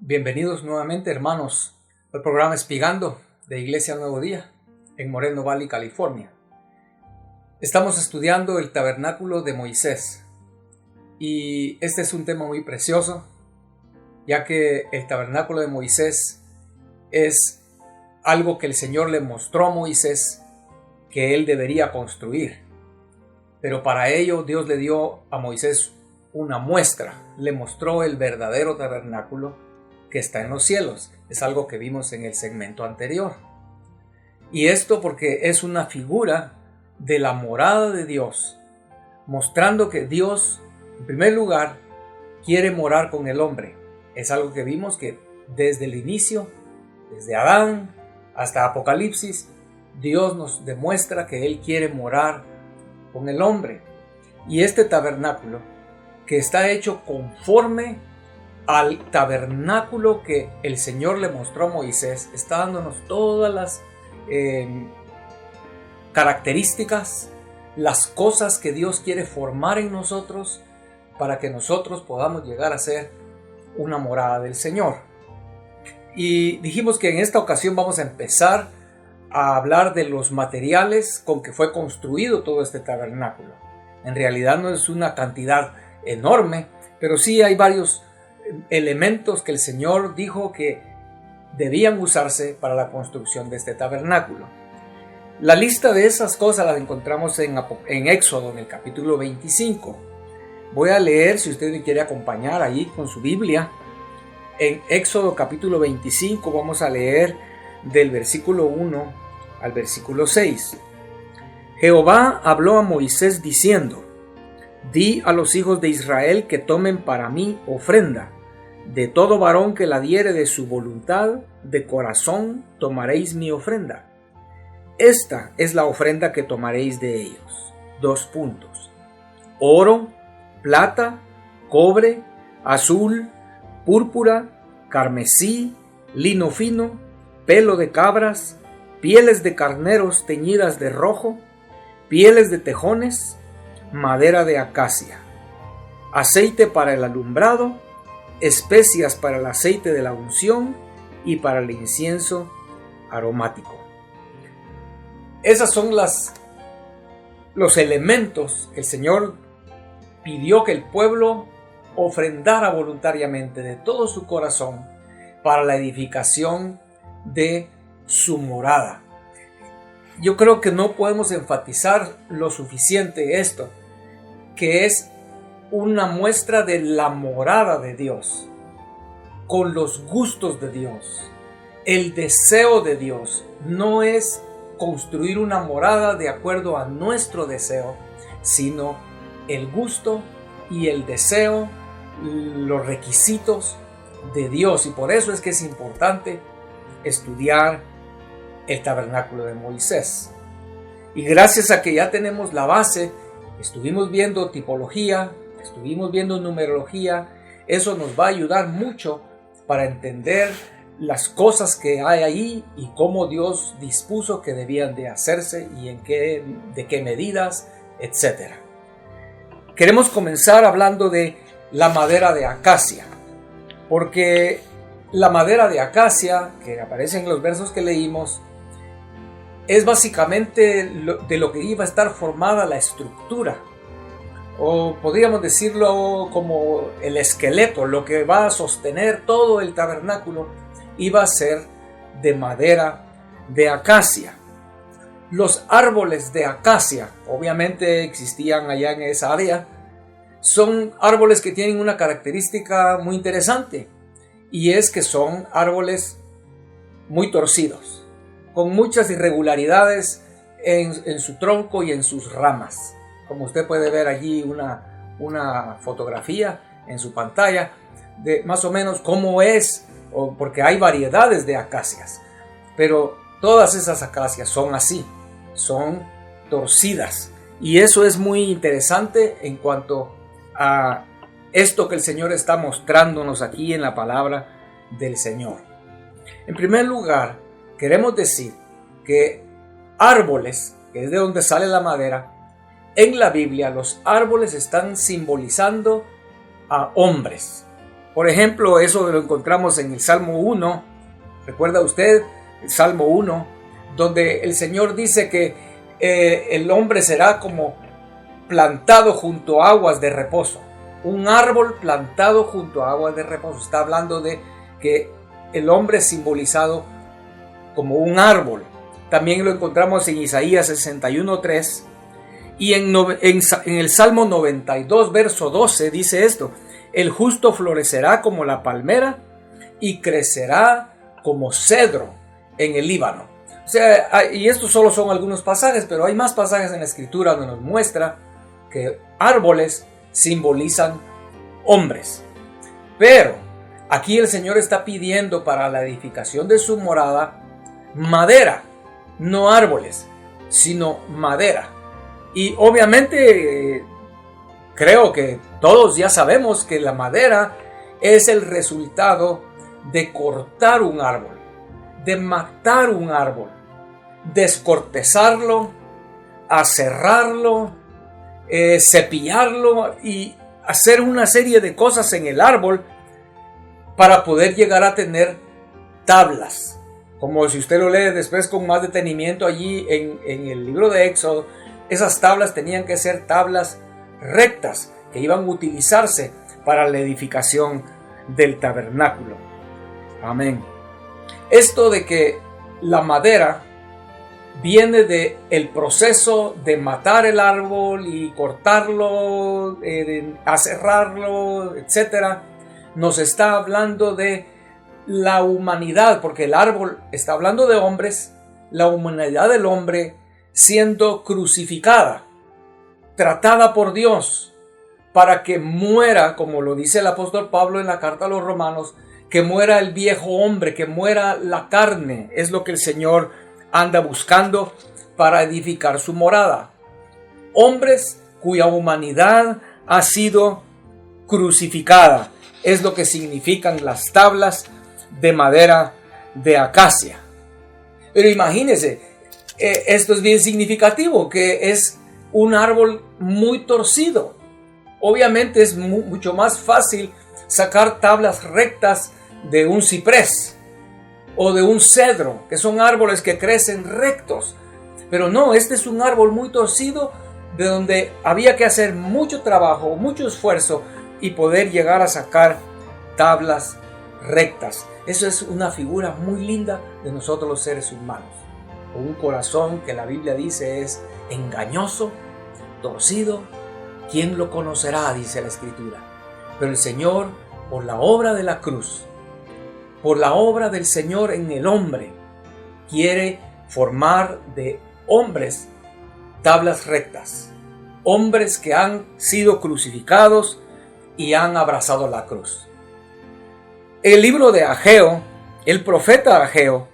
Bienvenidos nuevamente, hermanos, al programa Espigando de Iglesia Nuevo Día en Moreno Valley, California. Estamos estudiando el tabernáculo de Moisés y este es un tema muy precioso, ya que el tabernáculo de Moisés es algo que el Señor le mostró a Moisés que él debería construir. Pero para ello Dios le dio a Moisés una muestra, le mostró el verdadero tabernáculo que está en los cielos. Es algo que vimos en el segmento anterior. Y esto porque es una figura de la morada de Dios, mostrando que Dios, en primer lugar, quiere morar con el hombre. Es algo que vimos que desde el inicio, desde Adán hasta Apocalipsis, Dios nos demuestra que Él quiere morar con el hombre. Y este tabernáculo, que está hecho conforme al tabernáculo que el Señor le mostró a Moisés, está dándonos todas las características, las cosas que Dios quiere formar en nosotros para que nosotros podamos llegar a ser una morada del Señor. Y dijimos que en esta ocasión vamos a empezar a hablar de los materiales con que fue construido todo este tabernáculo. En realidad no es una cantidad enorme, pero sí hay varios elementos que el Señor dijo que debían usarse para la construcción de este tabernáculo. La lista de esas cosas las encontramos en Éxodo, en el capítulo 25. Voy a leer, si usted me quiere acompañar ahí con su Biblia, en Éxodo capítulo 25 vamos a leer del versículo 1 al versículo 6. Jehová habló a Moisés diciendo: Di a los hijos de Israel que tomen para mí ofrenda. De todo varón que la diere de su voluntad, de corazón tomaréis mi ofrenda. Esta es la ofrenda que tomaréis de ellos. 2 puntos. Oro, plata, cobre, azul, púrpura, carmesí, lino fino, pelo de cabras, pieles de carneros teñidas de rojo, pieles de tejones, madera de acacia, aceite para el alumbrado, especias para el aceite de la unción y para el incienso aromático. Esos son los elementos que el Señor pidió que el pueblo ofrendara voluntariamente de todo su corazón para la edificación de su morada. Yo creo que no podemos enfatizar lo suficiente esto, que es una muestra de la morada de Dios, con los gustos de Dios. El deseo de Dios no es construir una morada de acuerdo a nuestro deseo, sino el gusto y el deseo, los requisitos de Dios. Y por eso es que es importante estudiar el tabernáculo de Moisés. Y gracias a que ya tenemos la base, estuvimos viendo tipología, estuvimos viendo numerología, eso nos va a ayudar mucho para entender las cosas que hay ahí y cómo Dios dispuso que debían de hacerse y de qué medidas, etc. Queremos comenzar hablando de la madera de acacia, porque la madera de acacia, que aparece en los versos que leímos, es básicamente de lo que iba a estar formada la estructura, o podríamos decirlo como el esqueleto, lo que va a sostener todo el tabernáculo iba a ser de madera de acacia. Los árboles de acacia, obviamente existían allá en esa área, son árboles que tienen una característica muy interesante, y es que son árboles muy torcidos, con muchas irregularidades en su tronco y en sus ramas. Como usted puede ver allí una fotografía en su pantalla de más o menos cómo es, porque hay variedades de acacias, pero todas esas acacias son así, son torcidas, y eso es muy interesante en cuanto a esto que el Señor está mostrándonos aquí en la palabra del Señor. En primer lugar, queremos decir que árboles, que es de donde sale la madera, en la Biblia los árboles están simbolizando a hombres. Por ejemplo, eso lo encontramos en el Salmo 1. ¿Recuerda usted el Salmo 1? Donde el Señor dice que el hombre será como plantado junto a aguas de reposo. Un árbol plantado junto a aguas de reposo. Está hablando de que el hombre es simbolizado como un árbol. También lo encontramos en Isaías 61:3. Y en el Salmo 92, verso 12, dice esto: el justo florecerá como la palmera y crecerá como cedro en el Líbano. O sea, y estos solo son algunos pasajes, pero hay más pasajes en la Escritura donde nos muestra que árboles simbolizan hombres. Pero aquí el Señor está pidiendo para la edificación de su morada madera, no árboles, sino madera. Y obviamente creo que todos ya sabemos que la madera es el resultado de cortar un árbol, de matar un árbol, descortezarlo, aserrarlo, cepillarlo y hacer una serie de cosas en el árbol para poder llegar a tener tablas. Como si usted lo lee después con más detenimiento allí en el libro de Éxodo, esas tablas tenían que ser tablas rectas que iban a utilizarse para la edificación del tabernáculo. Amén. Esto de que la madera viene de el proceso de matar el árbol y cortarlo, aserrarlo, etc., nos está hablando de la humanidad, porque el árbol está hablando de hombres, la humanidad del hombre siendo crucificada, tratada por Dios para que muera, como lo dice el apóstol Pablo en la carta a los Romanos, que muera el viejo hombre, que muera la carne. Es lo que el Señor anda buscando para edificar su morada. Hombres cuya humanidad ha sido crucificada. Es lo que significan las tablas de madera de acacia. Pero imagínense, esto es bien significativo, que es un árbol muy torcido. Obviamente es mucho más fácil sacar tablas rectas de un ciprés o de un cedro, que son árboles que crecen rectos. Pero no, este es un árbol muy torcido, de donde había que hacer mucho trabajo, mucho esfuerzo y poder llegar a sacar tablas rectas. Eso es una figura muy linda de nosotros los seres humanos, con un corazón que la Biblia dice es engañoso, torcido. ¿Quién lo conocerá?, dice la Escritura. Pero el Señor, por la obra de la cruz, por la obra del Señor en el hombre, quiere formar de hombres tablas rectas, hombres que han sido crucificados y han abrazado la cruz. El libro de Ageo, el profeta Ageo,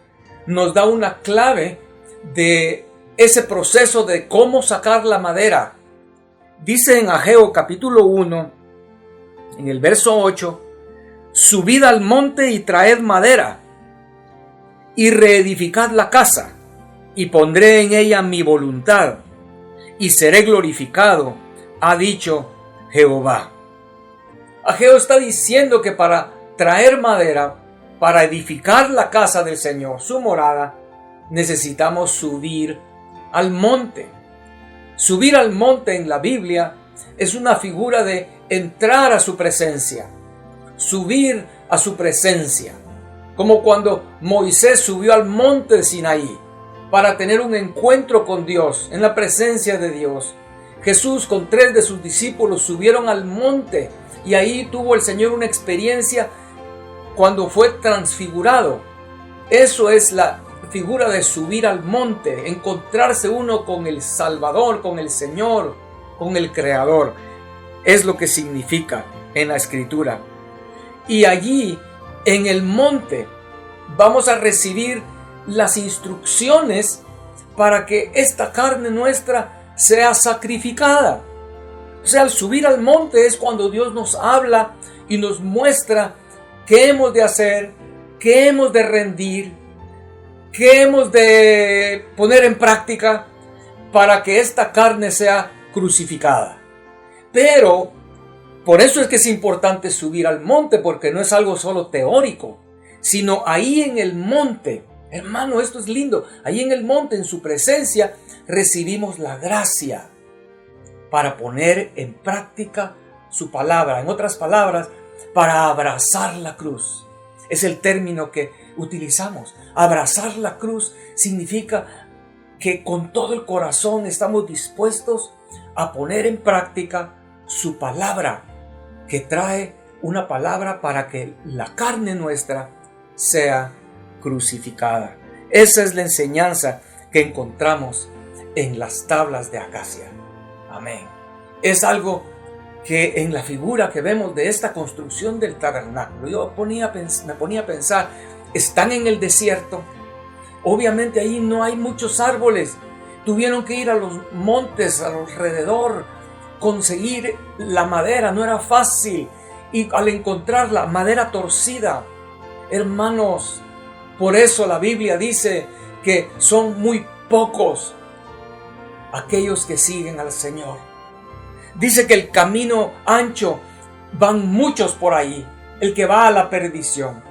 nos da una clave de ese proceso de cómo sacar la madera. Dice en Ageo capítulo 1, en el verso 8, subid al monte y traed madera, y reedificad la casa, y pondré en ella mi voluntad, y seré glorificado, ha dicho Jehová. Ageo está diciendo que para traer madera, para edificar la casa del Señor, su morada, necesitamos subir al monte. Subir al monte en la Biblia es una figura de entrar a su presencia, subir a su presencia, como cuando Moisés subió al monte de Sinaí para tener un encuentro con Dios, en la presencia de Dios. Jesús con 3 de sus discípulos subieron al monte y ahí tuvo el Señor una experiencia cuando fue transfigurado. Eso es la figura de subir al monte, encontrarse uno con el Salvador, con el Señor, con el Creador. Es lo que significa en la Escritura. Y allí, en el monte, vamos a recibir las instrucciones para que esta carne nuestra sea sacrificada. O sea, al subir al monte es cuando Dios nos habla y nos muestra qué hemos de hacer, qué hemos de rendir, qué hemos de poner en práctica para que esta carne sea crucificada. Pero Por eso es que es importante subir al monte, porque no es algo solo teórico, sino ahí en el monte. Hermano, esto es lindo. Ahí en el monte, en su presencia, recibimos la gracia para poner en práctica su palabra. En otras palabras, para abrazar la cruz. Es el término que utilizamos. Abrazar la cruz significa que con todo el corazón estamos dispuestos a poner en práctica su palabra, que trae una palabra para que la carne nuestra sea crucificada. Esa es la enseñanza que encontramos en las tablas de acacia. Amén. Es algo que en la figura que vemos de esta construcción del tabernáculo, yo me ponía a pensar, están en el desierto, obviamente ahí no hay muchos árboles, tuvieron que ir a los montes alrededor, conseguir la madera, no era fácil, y al encontrar la madera torcida, hermanos, por eso la Biblia dice que son muy pocos aquellos que siguen al Señor. Dice que el camino ancho, van muchos por ahí, el que va a la perdición.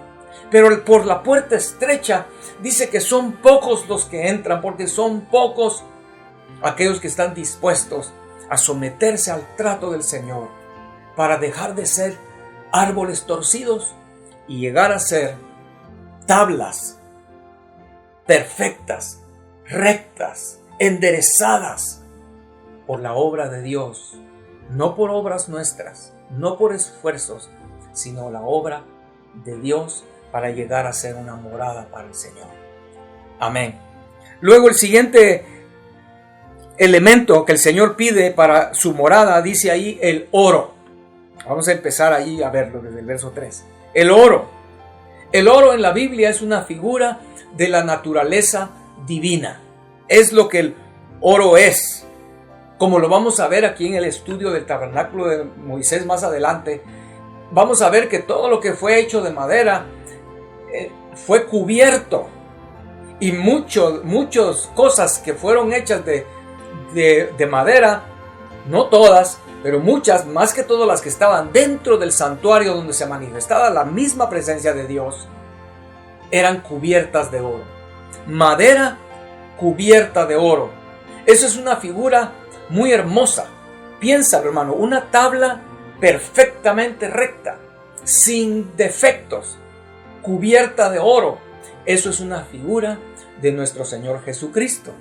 Pero por la puerta estrecha, dice que son pocos los que entran, porque son pocos aquellos que están dispuestos a someterse al trato del Señor, para dejar de ser árboles torcidos y llegar a ser tablas perfectas, rectas, enderezadas por la obra de Dios. No por obras nuestras, no por esfuerzos, sino la obra de Dios para llegar a ser una morada para el Señor. Amén. Luego el siguiente elemento que el Señor pide para su morada, dice ahí el oro. Vamos a empezar ahí a verlo desde el verso 3. El oro. El oro en la Biblia es una figura de la naturaleza divina. Es lo que el oro es. Como lo vamos a ver aquí en el estudio del tabernáculo de Moisés más adelante, vamos a ver que todo lo que fue hecho de madera fue cubierto. Y muchas cosas que fueron hechas de madera, no todas, pero muchas, más que todas las que estaban dentro del santuario donde se manifestaba la misma presencia de Dios, eran cubiertas de oro. Madera cubierta de oro. Eso es una figura muy hermosa. Piénsalo, hermano, una tabla perfectamente recta, sin defectos, cubierta de oro. Eso es una figura de nuestro Señor Jesucristo.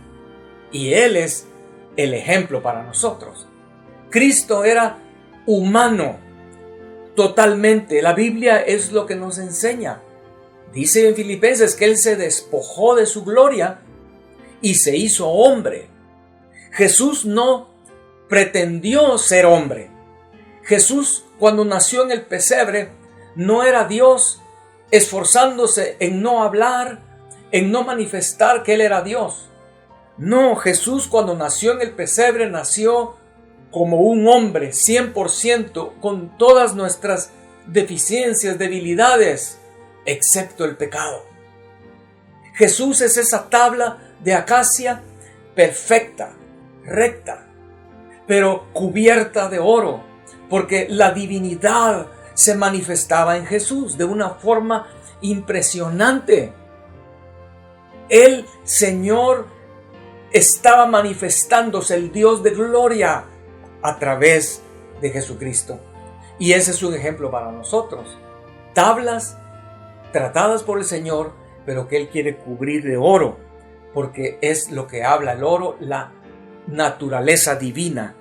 Y Él es el ejemplo para nosotros. Cristo era humano totalmente. La Biblia es lo que nos enseña. Dice en Filipenses que Él se despojó de su gloria y se hizo hombre. Jesús no pretendió ser hombre. Jesús, cuando nació en el pesebre, no era Dios esforzándose en no hablar, en no manifestar que Él era Dios. No, Jesús cuando nació en el pesebre nació como un hombre 100%, con todas nuestras deficiencias, debilidades, excepto el pecado. Jesús es esa tabla de acacia perfecta, recta, pero cubierta de oro, porque la divinidad se manifestaba en Jesús de una forma impresionante. El Señor estaba manifestándose, el Dios de gloria, a través de Jesucristo. Y ese es un ejemplo para nosotros. Tablas tratadas por el Señor, pero que Él quiere cubrir de oro, porque es lo que habla el oro, la naturaleza divina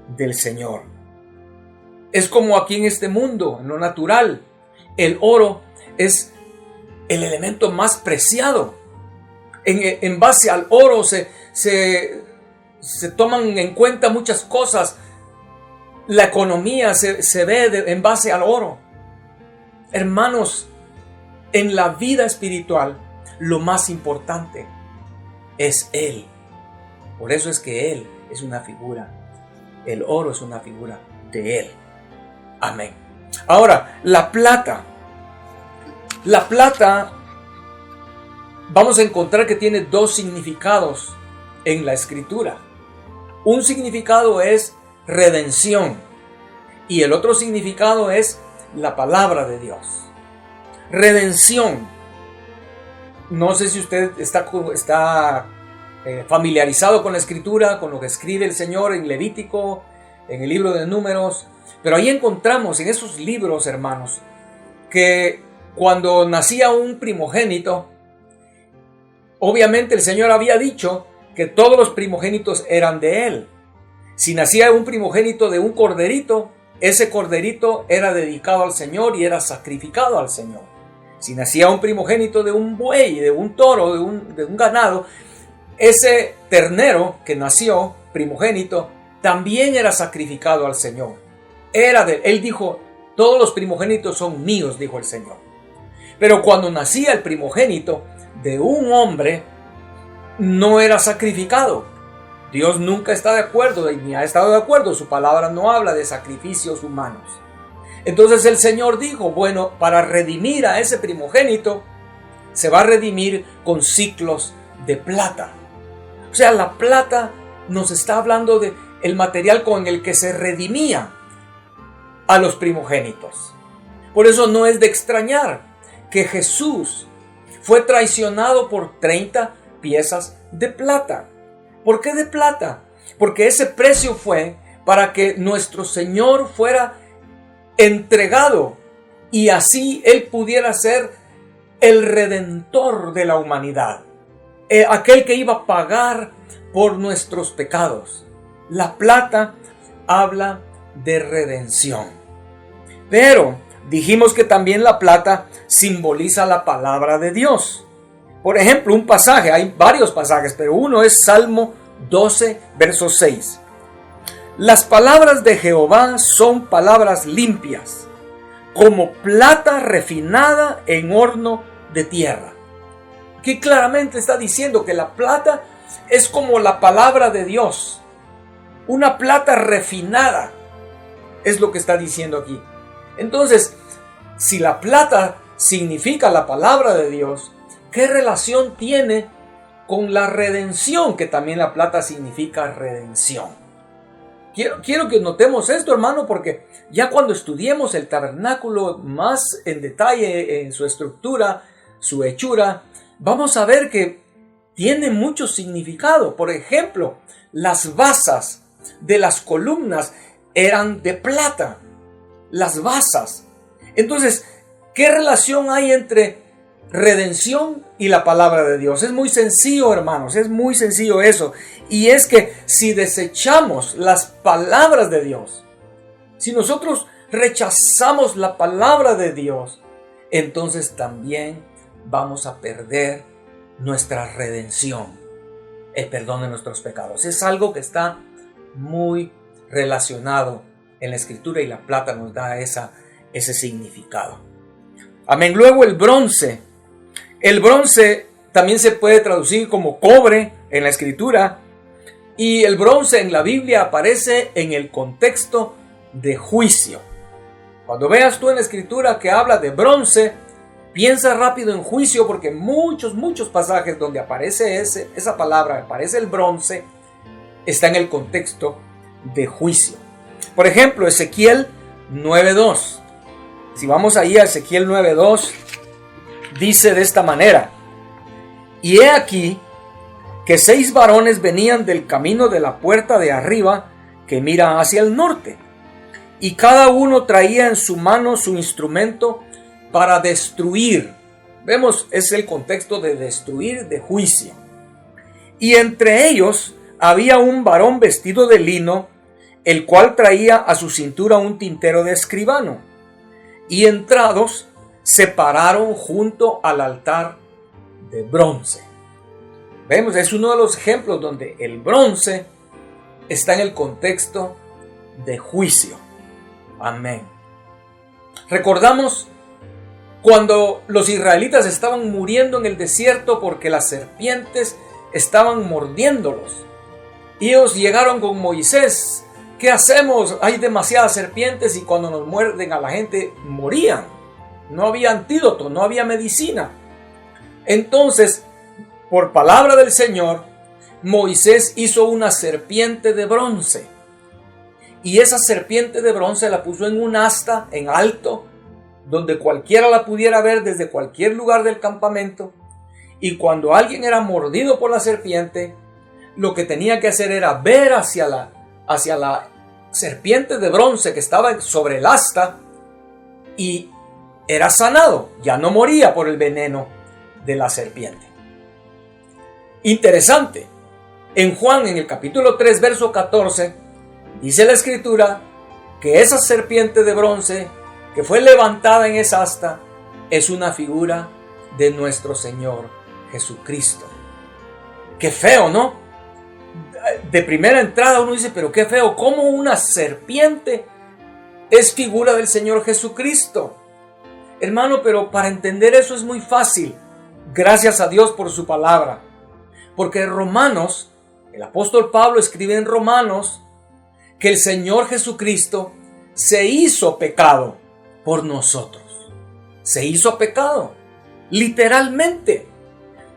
del Señor. Es como aquí en este mundo, en lo natural, el oro es el elemento más preciado. En base al oro se toman en cuenta muchas cosas. La economía se ve en base al oro. Hermanos, en la vida espiritual, lo más importante es Él. Por eso es que Él es una figura. El oro es una figura de Él. Amén. Ahora, la plata. La plata, vamos a encontrar que tiene dos significados en la Escritura. Un significado es redención Y el otro significado es la palabra de Dios. Redención. No sé si usted está familiarizado con la escritura, con lo que escribe el Señor en Levítico, en el libro de Números, pero ahí encontramos en esos libros, hermanos, que cuando nacía un primogénito, obviamente el Señor había dicho que todos los primogénitos eran de Él. Si nacía un primogénito de un corderito, ese corderito era dedicado al Señor y era sacrificado al Señor. Si nacía un primogénito de un buey, de un toro, de un ganado, ese ternero que nació primogénito también era sacrificado al Señor. Él dijo, todos los primogénitos son míos, dijo el Señor. Pero cuando nacía el primogénito de un hombre, no era sacrificado. Dios nunca está de acuerdo, ni ha estado de acuerdo. Su palabra no habla de sacrificios humanos. Entonces el Señor dijo, bueno, para redimir a ese primogénito, se va a redimir con siclos de plata. O sea, la plata nos está hablando de el material con el que se redimía a los primogénitos. Por eso no es de extrañar que Jesús fue traicionado por 30 piezas de plata. ¿Por qué de plata? Porque ese precio fue para que nuestro Señor fuera entregado y así Él pudiera ser el redentor de la humanidad, aquel que iba a pagar por nuestros pecados. La plata habla de redención. Pero dijimos que también la plata simboliza la palabra de Dios. Por ejemplo, un pasaje, hay varios pasajes, pero uno es Salmo 12, verso 6. Las palabras de Jehová son palabras limpias, como plata refinada en horno de tierra. Aquí claramente está diciendo que la plata es como la palabra de Dios. Una plata refinada es lo que está diciendo aquí. Entonces, si la plata significa la palabra de Dios, ¿qué relación tiene con la redención? Que también la plata significa redención. Quiero que notemos esto, hermano, porque ya cuando estudiemos el tabernáculo más en detalle en su estructura, su hechura, vamos a ver que tiene mucho significado. Por ejemplo, las basas de las columnas eran de plata. Las basas. Entonces, ¿qué relación hay entre redención y la palabra de Dios? Es muy sencillo, hermanos, es muy sencillo eso. Y es que si desechamos las palabras de Dios, si nosotros rechazamos la palabra de Dios, entonces también vamos a perder nuestra redención, el perdón de nuestros pecados. Es algo que está muy relacionado en la Escritura y la plata nos da ese significado. Amén. Luego el bronce. El bronce también se puede traducir como cobre en la Escritura, y el bronce en la Biblia aparece en el contexto de juicio. Cuando veas tú en la Escritura que habla de bronce, piensa rápido en juicio, porque muchos pasajes donde aparece esa palabra, aparece el bronce, está en el contexto de juicio. Por ejemplo, Ezequiel 9:2. Si vamos ahí a Ezequiel 9:2, dice de esta manera: y he aquí que 6 varones venían del camino de la puerta de arriba que mira hacia el norte, y cada uno traía en su mano su instrumento para destruir. Vemos, es el contexto de destruir, de juicio. Y entre ellos había un varón vestido de lino, el cual traía a su cintura un tintero de escribano. Y entrados se pararon junto al altar de bronce. Vemos, es uno de los ejemplos donde el bronce está en el contexto de juicio. Amén. Recordamos cuando los israelitas estaban muriendo en el desierto porque las serpientes estaban mordiéndolos. Y ellos llegaron con Moisés: ¿qué hacemos? Hay demasiadas serpientes y cuando nos muerden a la gente morían. No había antídoto, no había medicina. Entonces, por palabra del Señor, Moisés hizo una serpiente de bronce y esa serpiente de bronce la puso en un asta en alto, donde cualquiera la pudiera ver desde cualquier lugar del campamento. Y cuando alguien era mordido por la serpiente, lo que tenía que hacer era ver hacia la serpiente de bronce que estaba sobre el asta, y era sanado, ya no moría por el veneno de la serpiente. Interesante, en Juan, en el capítulo 3, verso 14, dice la escritura que esa serpiente de bronce que fue levantada en esa asta es una figura de nuestro Señor Jesucristo. Qué feo, ¿no? De primera entrada uno dice, pero qué feo, ¿cómo una serpiente es figura del Señor Jesucristo? Hermano, pero para entender eso es muy fácil. Gracias a Dios por su palabra. Porque Romanos, el apóstol Pablo escribe en Romanos que el Señor Jesucristo se hizo pecado por nosotros. Se hizo pecado, literalmente.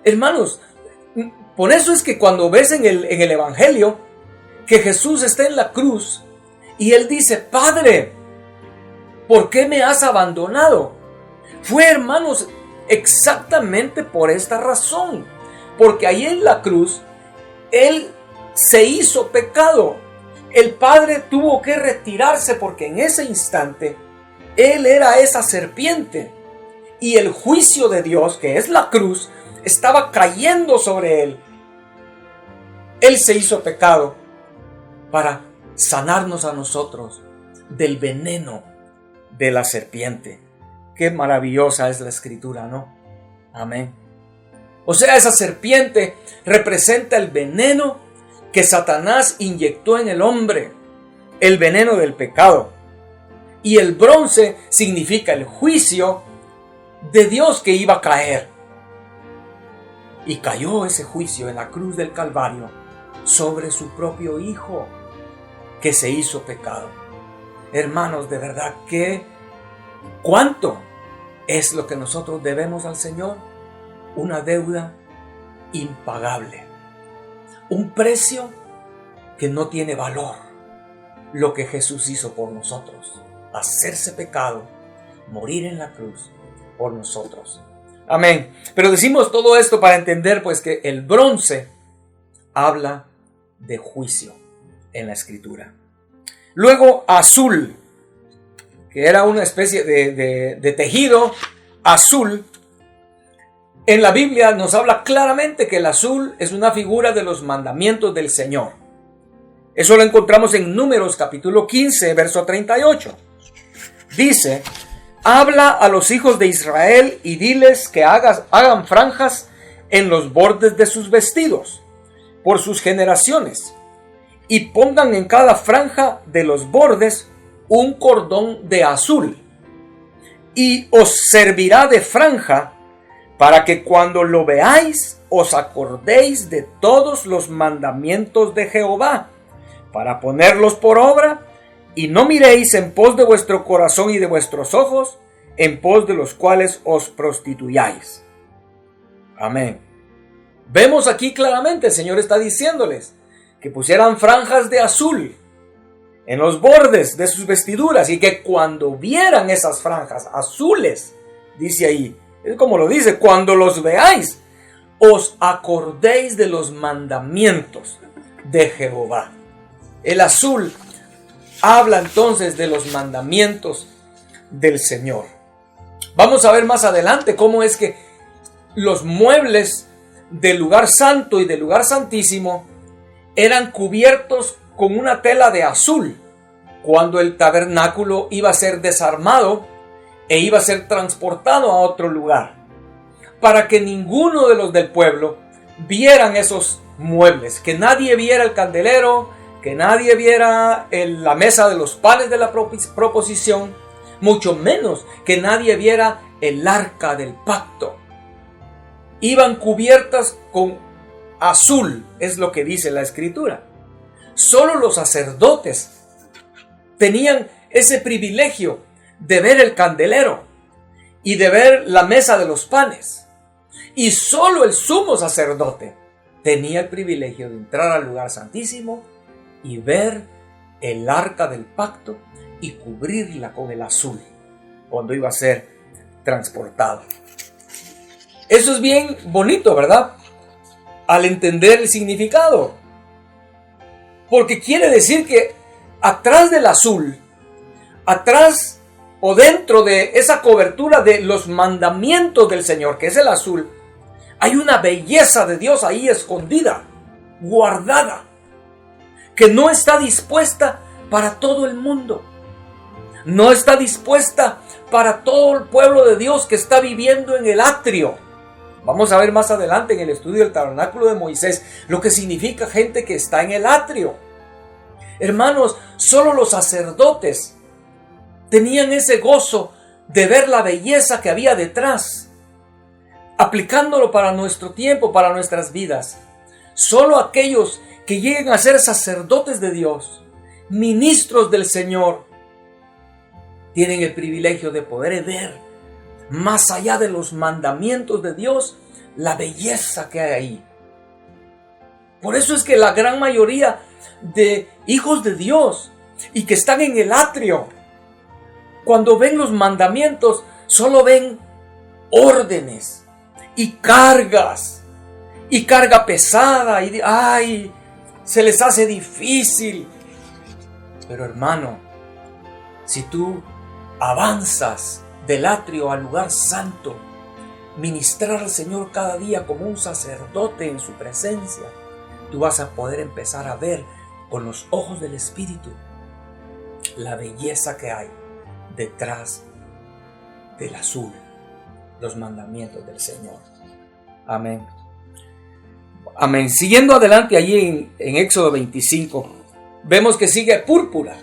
Hermanos, por eso es que cuando ves en el Evangelio que Jesús está en la cruz y Él dice, Padre, ¿por qué me has abandonado? Fue, hermanos, exactamente por esta razón. Porque ahí en la cruz, Él se hizo pecado. El Padre tuvo que retirarse porque en ese instante Él era esa serpiente. Y el juicio de Dios, que es la cruz, estaba cayendo sobre Él. Él se hizo pecado para sanarnos a nosotros del veneno de la serpiente. Qué maravillosa es la escritura, ¿no? Amén. O sea, esa serpiente representa el veneno que Satanás inyectó en el hombre, el veneno del pecado. Y el bronce significa el juicio de Dios que iba a caer. Y cayó ese juicio en la cruz del Calvario sobre su propio Hijo, que se hizo pecado. Hermanos, de verdad que ¿cuánto es lo que nosotros debemos al Señor? Una deuda impagable. Un precio que no tiene valor. Lo que Jesús hizo por nosotros. Hacerse pecado. Morir en la cruz por nosotros. Amén. Pero decimos todo esto para entender pues que el bronce habla de juicio en la escritura. Luego azul, que era una especie de tejido azul. En la Biblia nos habla claramente que el azul es una figura de los mandamientos del Señor. Eso lo encontramos en Números capítulo 15, verso 38. Dice, habla a los hijos de Israel y diles que hagan franjas en los bordes de sus vestidos, por sus generaciones, y pongan en cada franja de los bordes un cordón de azul, y os servirá de franja para que cuando lo veáis os acordéis de todos los mandamientos de Jehová, para ponerlos por obra, y no miréis en pos de vuestro corazón y de vuestros ojos, en pos de los cuales os prostituyáis. Amén. Vemos aquí claramente, el Señor está diciéndoles que pusieran franjas de azul en los bordes de sus vestiduras, y que cuando vieran esas franjas azules, dice ahí, es como lo dice, cuando los veáis, os acordéis de los mandamientos de Jehová. El azul habla entonces de los mandamientos del Señor. Vamos a ver más adelante cómo es que los muebles del lugar santo y del lugar santísimo eran cubiertos con una tela de azul cuando el tabernáculo iba a ser desarmado e iba a ser transportado a otro lugar, para que ninguno de los del pueblo vieran esos muebles, que nadie viera el candelero, que nadie viera la mesa de los panes de la proposición, mucho menos que nadie viera el arca del pacto. Iban cubiertas con azul, es lo que dice la escritura. Solo los sacerdotes tenían ese privilegio de ver el candelero y de ver la mesa de los panes. Y solo el sumo sacerdote tenía el privilegio de entrar al lugar santísimo y ver el arca del pacto y cubrirla con el azul cuando iba a ser transportada. Eso es bien bonito, ¿verdad? Al entender el significado. Porque quiere decir que atrás del azul, atrás o dentro de esa cobertura de los mandamientos del Señor, que es el azul, hay una belleza de Dios ahí escondida, guardada, que no está dispuesta para todo el mundo. No está dispuesta para todo el pueblo de Dios que está viviendo en el atrio. Vamos a ver más adelante en el estudio del tabernáculo de Moisés lo que significa gente que está en el atrio. Hermanos, solo los sacerdotes tenían ese gozo de ver la belleza que había detrás, aplicándolo para nuestro tiempo, para nuestras vidas. Solo aquellos que lleguen a ser sacerdotes de Dios, ministros del Señor, tienen el privilegio de poder ver más allá de los mandamientos de Dios la belleza que hay ahí. Por eso es que la gran mayoría de hijos de Dios y que están en el atrio, cuando ven los mandamientos, solo ven órdenes y cargas y carga pesada y ¡ay! Se les hace difícil. Pero hermano, si tú avanzas del atrio al lugar santo, ministrar al Señor cada día como un sacerdote en su presencia, tú vas a poder empezar a ver con los ojos del Espíritu la belleza que hay detrás del azul, los mandamientos del Señor. Amén. Amén. Siguiendo adelante allí en Éxodo 25, vemos que sigue púrpura.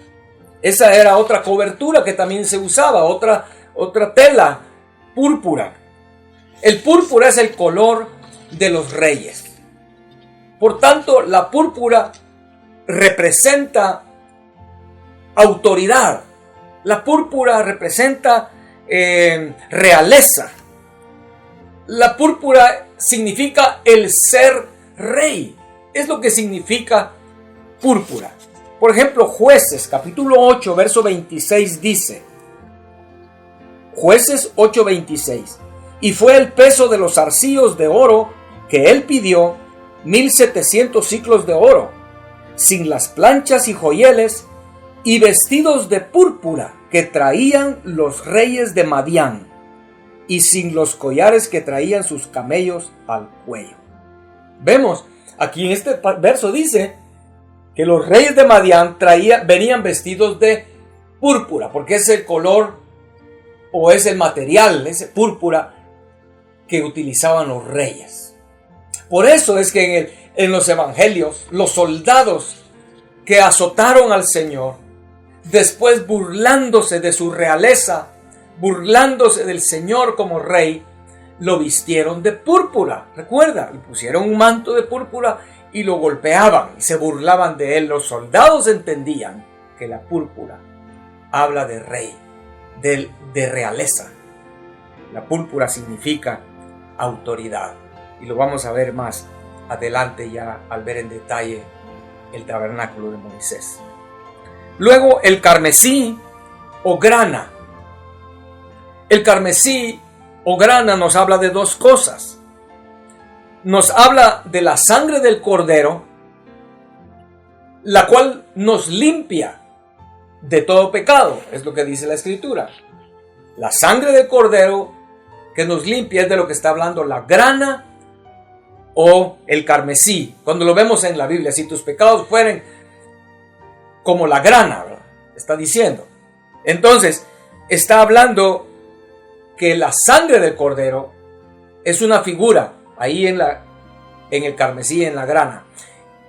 Esa era otra cobertura que también se usaba, otra tela púrpura. El púrpura es el color de los reyes. Por tanto, la púrpura representa autoridad. La púrpura representa realeza. La púrpura significa el ser rey. Es lo que significa púrpura. Por ejemplo, Jueces, capítulo 8, verso 26 dice, Jueces 8:26, y fue el peso de los arcillos de oro que él pidió 1700 siclos de oro, sin las planchas y joyeles, y vestidos de púrpura que traían los reyes de Madián, y sin los collares que traían sus camellos al cuello. Vemos, aquí en este verso dice que los reyes de Madián venían vestidos de púrpura, porque es el color o es el material, ese púrpura que utilizaban los reyes. Por eso es que en los evangelios, los soldados que azotaron al Señor, después burlándose de su realeza, burlándose del Señor como rey, lo vistieron de púrpura. Recuerda, le pusieron un manto de púrpura y lo golpeaban y se burlaban de él. Los soldados entendían que la púrpura habla de rey, de realeza. La púrpura significa autoridad. Y lo vamos a ver más adelante ya al ver en detalle el tabernáculo de Moisés. Luego el carmesí o grana. El carmesí o grana nos habla de dos cosas. Nos habla de la sangre del cordero, la cual nos limpia de todo pecado, es lo que dice la Escritura. La sangre del cordero que nos limpia es de lo que está hablando la grana o el carmesí. Cuando lo vemos en la Biblia, si tus pecados fueren como la grana, ¿verdad? Está diciendo. Entonces, está hablando que la sangre del cordero es una figura ahí en el carmesí, en la grana.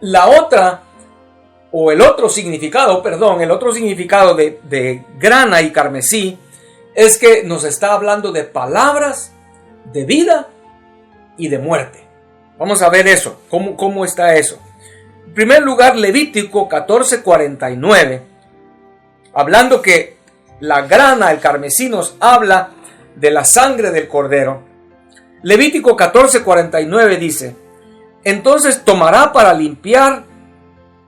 La otra, o el otro significado de grana y carmesí es que nos está hablando de palabras de vida y de muerte. Vamos a ver eso, cómo está eso. En primer lugar, Levítico 14:49, hablando que la grana, el carmesí, nos habla de la sangre del cordero. Levítico 14:49 dice: entonces tomará para limpiar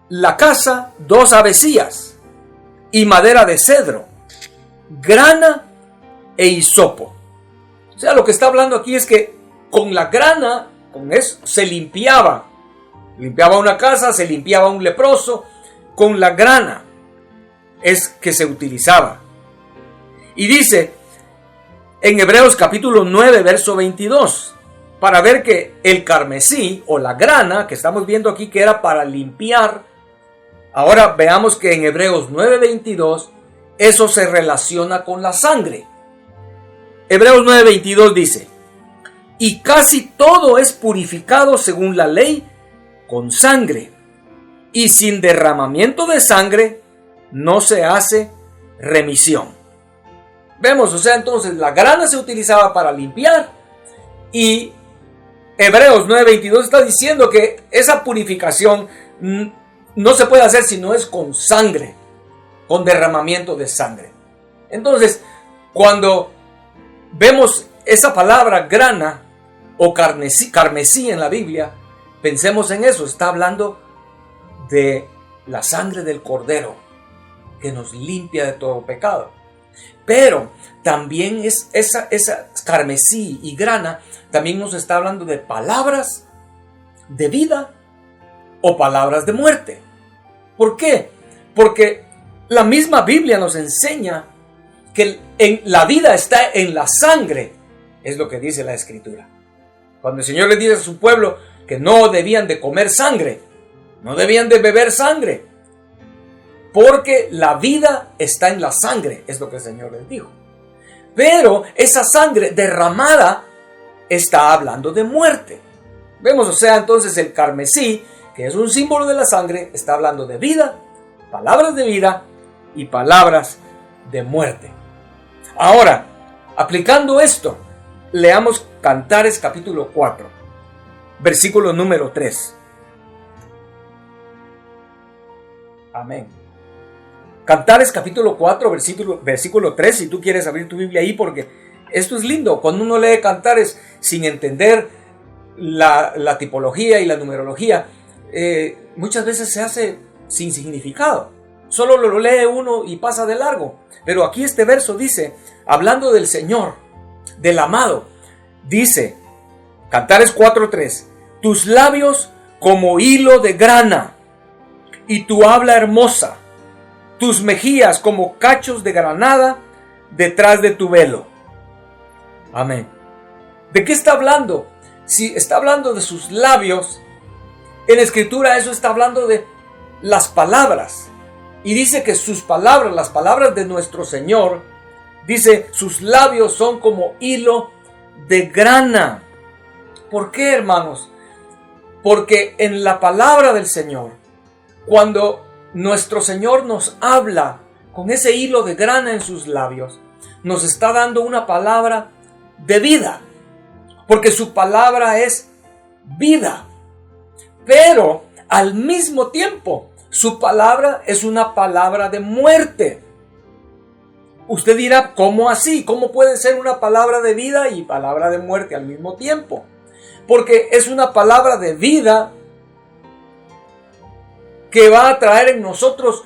la casa 2 avecillas y madera de cedro, grana e hisopo. O sea, lo que está hablando aquí es que con la grana, con eso se limpiaba una casa, se limpiaba un leproso, con la grana es que se utilizaba. Y dice en Hebreos capítulo 9, verso 22, para ver que el carmesí o la grana que estamos viendo aquí que era para limpiar, ahora veamos que en Hebreos 9, 22 eso se relaciona con la sangre. Hebreos 9, 22 dice: y casi todo es purificado según la ley con sangre, y sin derramamiento de sangre no se hace remisión. Vemos, o sea, entonces la grana se utilizaba para limpiar, y Hebreos 9:22 está diciendo que esa purificación no se puede hacer si no es con sangre, con derramamiento de sangre. Entonces, cuando vemos esa palabra grana o carmesí en la Biblia, pensemos en eso. Está hablando de la sangre del Cordero que nos limpia de todo pecado. Pero también es esa carmesí y grana también nos está hablando de palabras de vida o palabras de muerte. ¿Por qué? Porque la misma Biblia nos enseña que la vida está en la sangre, es lo que dice la Escritura. Cuando el Señor le dice a su pueblo que no debían de comer sangre, no debían de beber sangre, porque la vida está en la sangre, es lo que el Señor les dijo. Pero esa sangre derramada está hablando de muerte. Vemos, o sea, entonces el carmesí, que es un símbolo de la sangre, está hablando de vida, palabras de vida y palabras de muerte. Ahora, aplicando esto, leamos Cantares capítulo 4, versículo número 3. Amén. Cantares capítulo 4, versículo 3, si tú quieres abrir tu Biblia ahí, porque esto es lindo. Cuando uno lee Cantares sin entender la tipología y la numerología, muchas veces se hace sin significado. Solo lo lee uno y pasa de largo. Pero aquí este verso dice, hablando del Señor, del amado, dice, Cantares 4:3, tus labios como hilo de grana, y tu habla hermosa, tus mejillas como cachos de granada detrás de tu velo. Amén. ¿De qué está hablando? Si está hablando de sus labios, en la Escritura eso está hablando de las palabras. Y dice que sus palabras, las palabras de nuestro Señor, dice, sus labios son como hilo de grana. ¿Por qué, hermanos? Porque en la palabra del Señor, cuando nuestro Señor nos habla con ese hilo de grana en sus labios, nos está dando una palabra de vida, porque su palabra es vida. Pero al mismo tiempo, su palabra es una palabra de muerte. Usted dirá, ¿cómo así? ¿Cómo puede ser una palabra de vida y palabra de muerte al mismo tiempo? Porque es una palabra de vida que va a traer en nosotros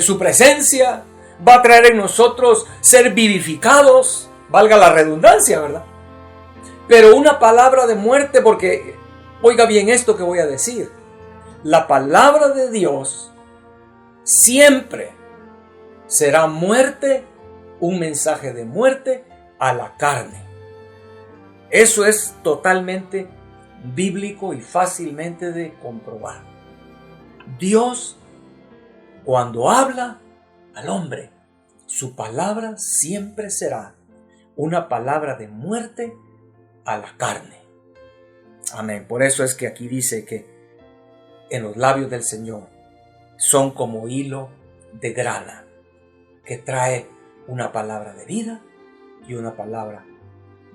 su presencia, va a traer en nosotros ser vivificados, valga la redundancia, ¿verdad? Pero una palabra de muerte, porque, oiga bien esto que voy a decir, la palabra de Dios siempre será muerte, un mensaje de muerte a la carne. Eso es totalmente bíblico y fácilmente de comprobar. Dios, cuando habla al hombre, su palabra siempre será una palabra de muerte a la carne. Amén. Por eso es que aquí dice que en los labios del Señor son como hilo de grana, que trae una palabra de vida y una palabra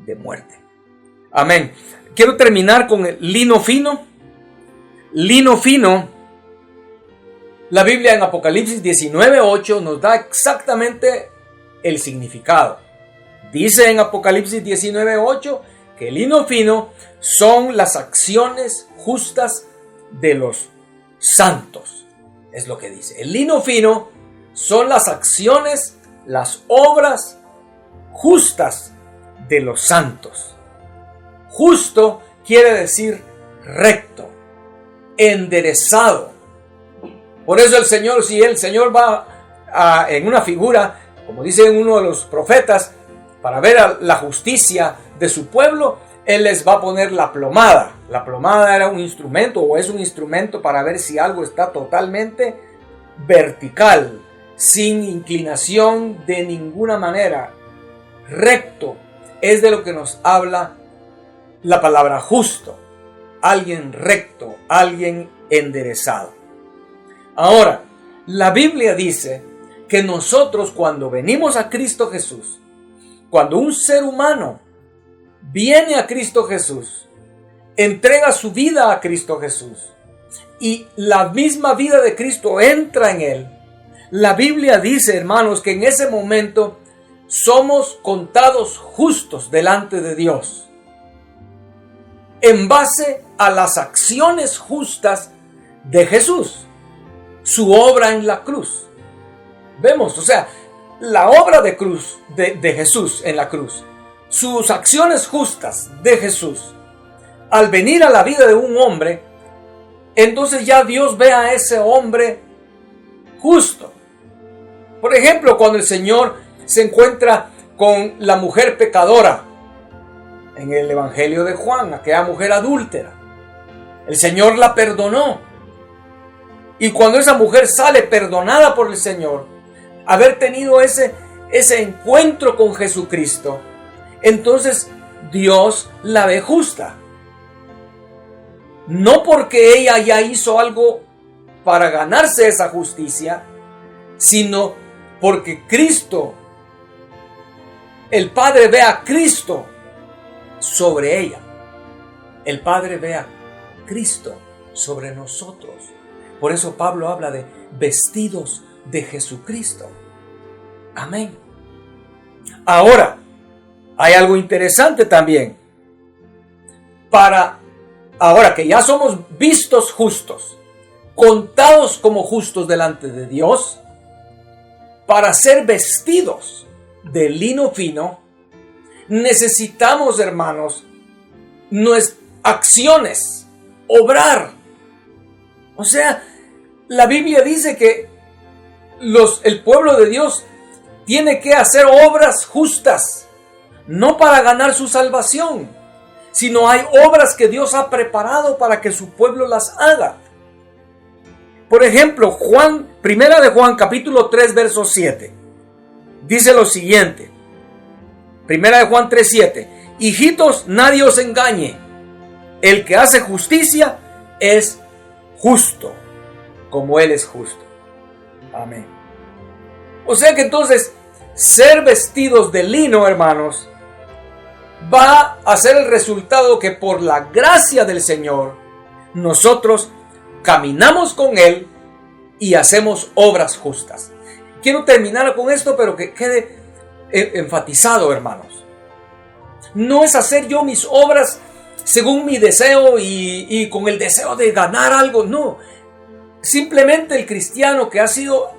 de muerte. Amén. Quiero terminar con el lino fino. Lino fino. La Biblia en Apocalipsis 19:8 nos da exactamente el significado. Dice en Apocalipsis 19:8 que el lino fino son las acciones justas de los santos. Es lo que dice. El lino fino son las acciones, las obras justas de los santos. Justo quiere decir recto, enderezado. Por eso el Señor, si el Señor va en una figura, como dice uno de los profetas, para ver a la justicia de su pueblo, Él les va a poner la plomada. La plomada era un instrumento, o es un instrumento para ver si algo está totalmente vertical, sin inclinación de ninguna manera. Recto es de lo que nos habla la palabra justo. Alguien recto, alguien enderezado. Ahora, la Biblia dice que nosotros, cuando venimos a Cristo Jesús, cuando un ser humano viene a Cristo Jesús, entrega su vida a Cristo Jesús y la misma vida de Cristo entra en él, la Biblia dice, hermanos, que en ese momento somos contados justos delante de Dios en base a las acciones justas de Jesús, su obra en la cruz. Vemos, o sea, la obra de cruz de Jesús en la cruz, sus acciones justas de Jesús, al venir a la vida de un hombre, entonces ya Dios ve a ese hombre justo. Por ejemplo, cuando el Señor se encuentra con la mujer pecadora en el Evangelio de Juan, aquella mujer adúltera, el Señor la perdonó. Y cuando esa mujer sale perdonada por el Señor, haber tenido ese encuentro con Jesucristo, entonces Dios la ve justa. No porque ella ya hizo algo para ganarse esa justicia, sino porque Cristo, el Padre ve a Cristo sobre ella. El Padre ve a Cristo sobre nosotros. Por eso Pablo habla de vestidos de Jesucristo. Amén. Ahora, hay algo interesante también. Ahora que ya somos vistos justos, contados como justos delante de Dios, para ser vestidos de lino fino, necesitamos, hermanos, nuestras acciones, obrar. O sea, la Biblia dice que el pueblo de Dios tiene que hacer obras justas, no para ganar su salvación, sino hay obras que Dios ha preparado para que su pueblo las haga. Por ejemplo, Primera de Juan, capítulo 3, verso 7, dice lo siguiente. Primera de Juan 3, 7. Hijitos, nadie os engañe. El que hace justicia es justo, como Él es justo. Amén. O sea que entonces, ser vestidos de lino, hermanos, va a ser el resultado que por la gracia del Señor, nosotros caminamos con Él y hacemos obras justas. Quiero terminar con esto, pero que quede enfatizado, hermanos. No es hacer yo mis obras según mi deseo y con el deseo de ganar algo, no. Simplemente el cristiano que ha sido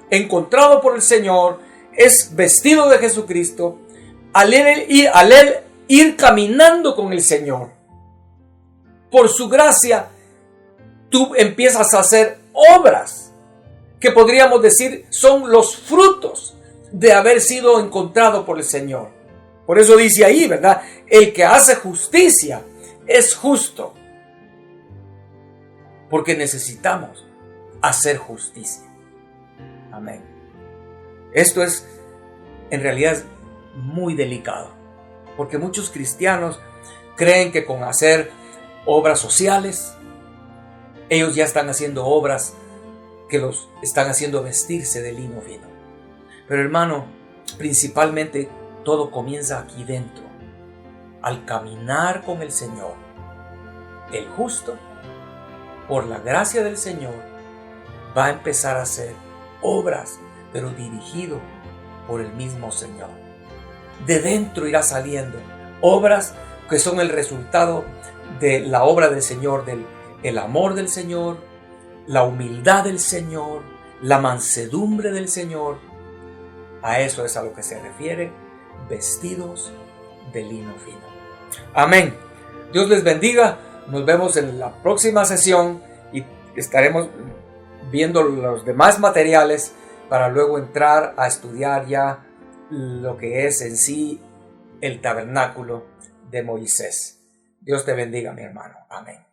encontrado por el Señor es vestido de Jesucristo. Al él ir caminando con el Señor, por su gracia, tú empiezas a hacer obras que podríamos decir son los frutos de haber sido encontrado por el Señor. Por eso dice ahí, ¿verdad? El que hace justicia es justo, porque necesitamos hacer justicia. Amén. Esto es, en realidad, muy delicado, porque muchos cristianos creen que con hacer obras sociales, ellos ya están haciendo obras que los están haciendo vestirse de lino fino. Pero hermano, principalmente todo comienza aquí dentro, al caminar con el Señor. El justo, por la gracia del Señor, va a empezar a hacer obras, pero dirigido por el mismo Señor. De dentro irá saliendo obras que son el resultado de la obra del Señor, el amor del Señor, la humildad del Señor, La mansedumbre del Señor, a eso es a lo que se refiere, vestidos de lino fino. Amén. Dios les bendiga. Nos vemos en la próxima sesión y estaremos viendo los demás materiales para luego entrar a estudiar ya lo que es en sí el tabernáculo de Moisés. Dios te bendiga, mi hermano. Amén.